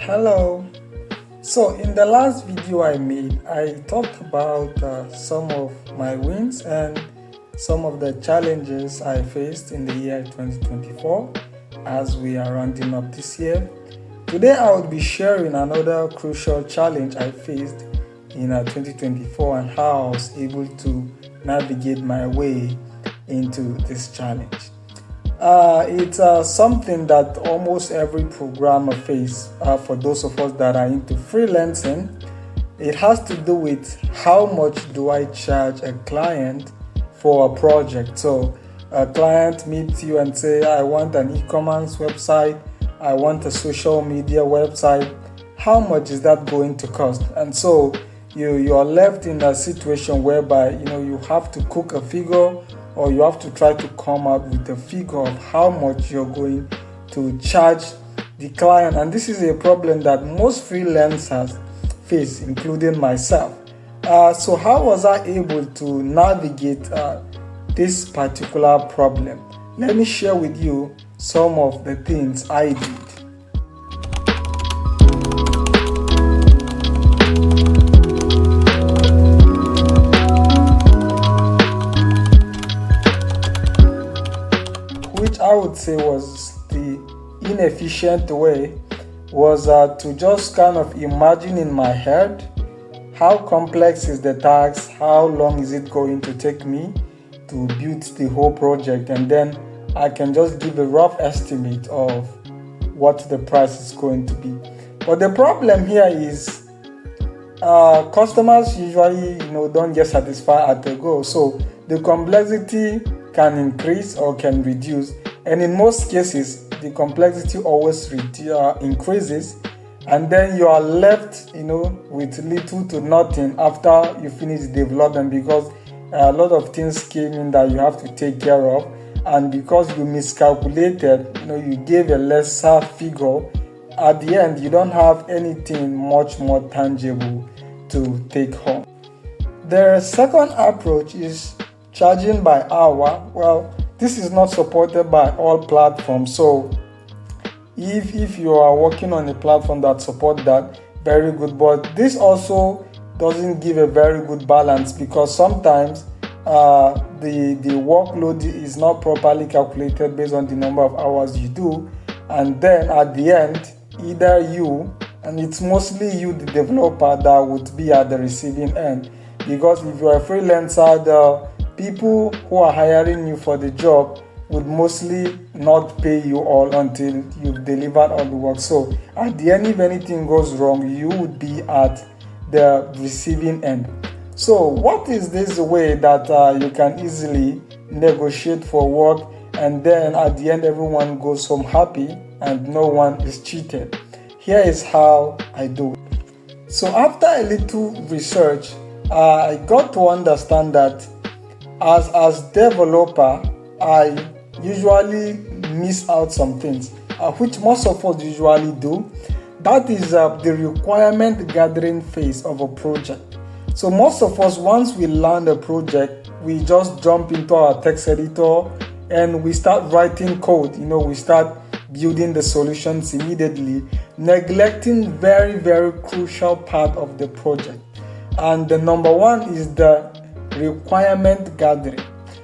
Hello. So in the last video I made, I talked about some of my wins and some of the challenges I faced in the year 2024 as we are rounding up this year. Today I will be sharing another crucial challenge I faced in 2024 and how I was able to navigate my way into this challenge. It's something that almost every programmer faces for those of us that are into freelancing. It has to do with how much do I charge a client for a project. So a client meets you and say, I want an e-commerce website, I want a social media website. How much is that going to cost? And so you are left in a situation whereby you have to cook a figure, or you have to try to come up with a figure of how much you're going to charge the client. And this is a problem that most freelancers face, including myself. So how was I able to navigate this particular problem? Let me share with you some of the things I did. Which I would say was the inefficient way, was to just kind of imagine in my head how complex is the task, how long is it going to take me to build the whole project, and then I can just give a rough estimate of what the price is going to be. But the problem here is customers usually don't get satisfied at the goal, so the complexity can increase or can reduce, and in most cases the complexity always increases, and then you are left with little to nothing after you finish development, because a lot of things came in that you have to take care of, and because you miscalculated, you gave a lesser figure. At the end you don't have anything much more tangible to take home. The second approach is charging by hour. Well, this is not supported by all platforms, so if you are working on a platform that supports that, very good, but this also doesn't give a very good balance, because sometimes the workload is not properly calculated based on the number of hours you do, and then at the end either you, and it's mostly you, the developer, that would be at the receiving end, because if you are a freelancer, the people who are hiring you for the job would mostly not pay you all until you've delivered all the work. So at the end, if anything goes wrong, you would be at the receiving end. So what is this way that you can easily negotiate for work, and then at the end everyone goes home happy and no one is cheated? Here is how I do it. So after a little research, I got to understand that as developer, I usually miss out some things, which most of us usually do. That is the requirement gathering phase of a project. So most of us, once we land a project, we just jump into our text editor and we start writing code. We start building the solutions immediately, neglecting very, very crucial part of the project. And the number one is the requirement gathering.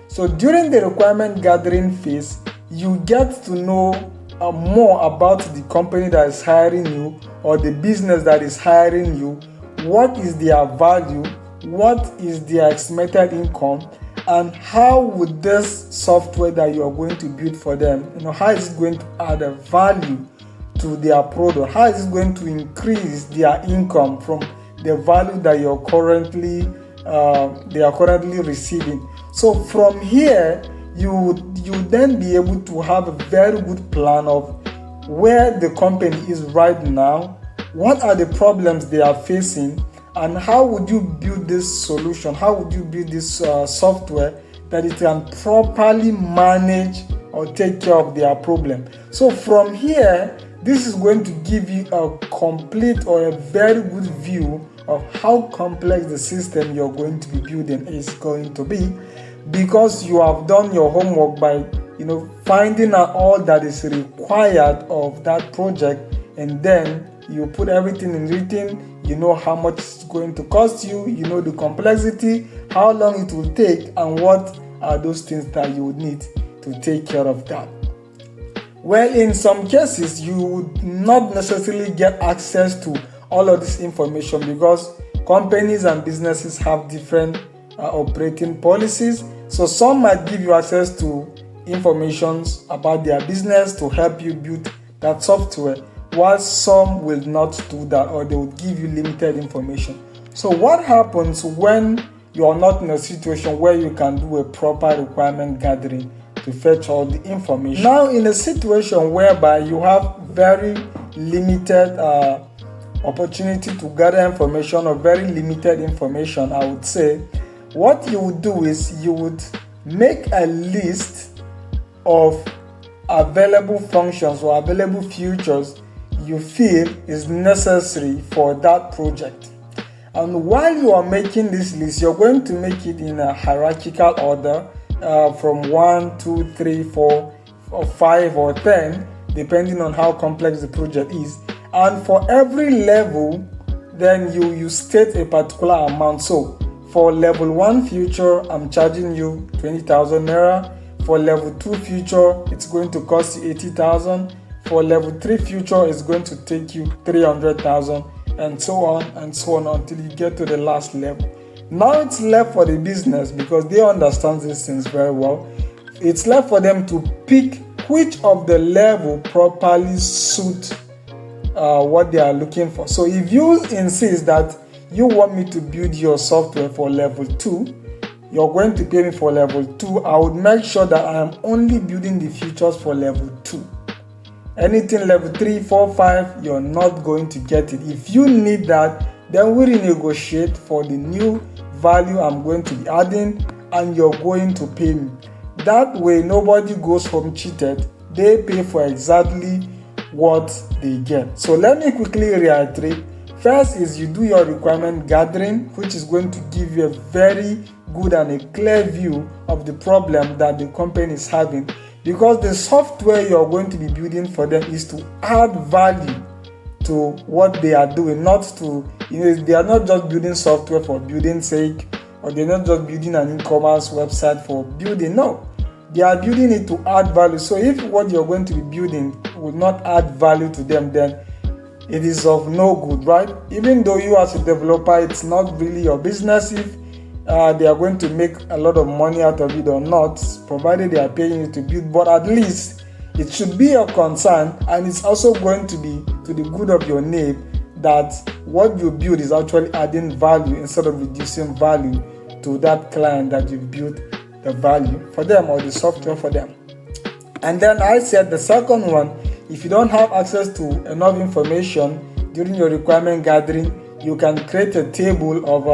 So during the requirement gathering phase, you get to know more about the company that is hiring you, or the business that is hiring you. What is their value? What is their estimated income? And how would this software that you are going to build for them, how is it going to add a value to their product? How is it going to increase their income from the value that they are currently receiving? So from here, you would then be able to have a very good plan of where the company is right now, what are the problems they are facing, and how would you build this solution, how would you build this software that it can properly manage or take care of their problem. So from here, this is going to give you a complete or a very good view of how complex the system you're going to be building is going to be, because you have done your homework by finding out all that is required of that project and then you put everything in written. You know how much it's going to cost you, you know the complexity, how long it will take, and what are those things that you would need to take care of that. Well, in some cases, you would not necessarily get access to all of this information because companies and businesses have different operating policies. So some might give you access to information about their business to help you build that software, while some will not do that, or they will give you limited information. So what happens when you are not in a situation where you can do a proper requirement gathering to fetch all the information? Now, in a situation whereby you have very limited opportunity to gather information, or very limited information, I would say what you would do is you would make a list of available functions or available features you feel is necessary for that project. And while you are making this list, you're going to make it in a hierarchical order from 1, 2, 3, 4, or 5, or 10, depending on how complex the project is. And for every level, then you state a particular amount. So for level 1 feature, I'm charging you 20,000 naira. For level 2 feature, it's going to cost you 80,000. For level 3 feature, it's going to take you 300,000, and so on until you get to the last level. Now it's left for the business, because they understand these things very well. It's left for them to pick which of the level properly suit what they are looking for. So if you insist that you want me to build your software for level 2, you're going to pay me for level 2. I would make sure that I am only building the features for level 2. Anything level 3, 4, 5, you're not going to get it. If you need that, then we renegotiate for the new value I'm going to be adding, and you're going to pay me. That way, nobody goes home cheated. They pay for exactly what they get. So let me quickly reiterate. First is you do your requirement gathering, which is going to give you a very good and a clear view of the problem that the company is having, because the software you're going to be building for them is to add value to what they are doing, not to, they are not just building software for building sake, or they're not just building an e-commerce website for building. No, they are building it to add value. So if what you're going to be building will not add value to them, then it is of no good, right? Even though you as a developer, it's not really your business if they are going to make a lot of money out of it or not, provided they are paying you to build. But at least it should be your concern, and it's also going to be to the good of your name, that what you build is actually adding value instead of reducing value to that client that you built the value for them, or the software for them. And then I said the second one, if you don't have access to enough information during your requirement gathering, you can create a table of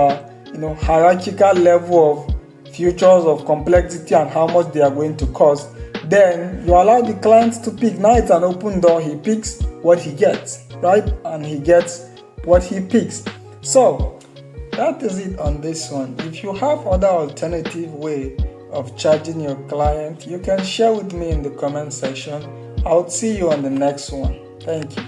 hierarchical level of features, of complexity, and how much they are going to cost. Then you allow the client to pick. Now it's an open door. He picks what he gets, right? And he gets what he picks. So that is it on this one. If you have other alternative way of charging your client, you can share with me in the comment section. I'll see you on the next one. Thank you.